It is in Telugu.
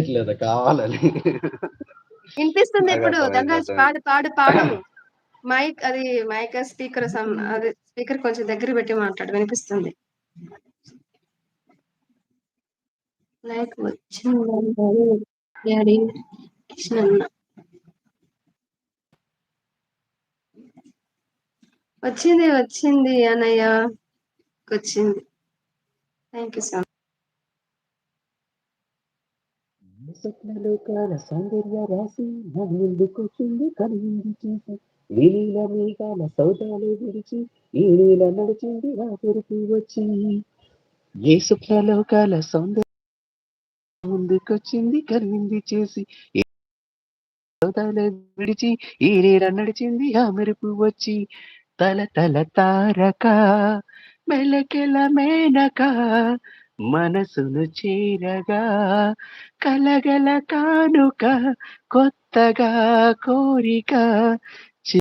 లేదా కావాలని. వినిపిస్తుంది ఇప్పుడు. నాకర్థమైంది. దంగరాజు అర్థమైంది. పాడు, పాడు, పాడు. మైక్ అది మైక్ స్పీకర్ అది స్పీకర్ కొంచెం దగ్గర పెట్టి మాట్లాడు వినిపిస్తుంది. లైక్ వచ్చిందంటారు డాడీ కృష్ణన్న. వచ్చింది వచ్చింది అన్నయ్య వచ్చింది. థ్యాంక్ యూ సో స్వప్నలోకాల సౌందర్య రాశి నా ముందుకొచ్చింది కనువిందు చేసి నీలీల మేఘాల సౌదాలు విడిచి ఈ నీల నడిచింది నా పెరుపు వచ్చి ఏ స్వప్నలోకాల సౌందర్య ముందుకొచ్చింది కనువిందు చేసి ఏ సౌదాలు విడిచి ఈ నీల నడిచింది ఆ మెరుపు వచ్చి తల తల తారక మెలకెల మేనక మనసును చేరగా కలగల కానుక కొత్తగా కోరిక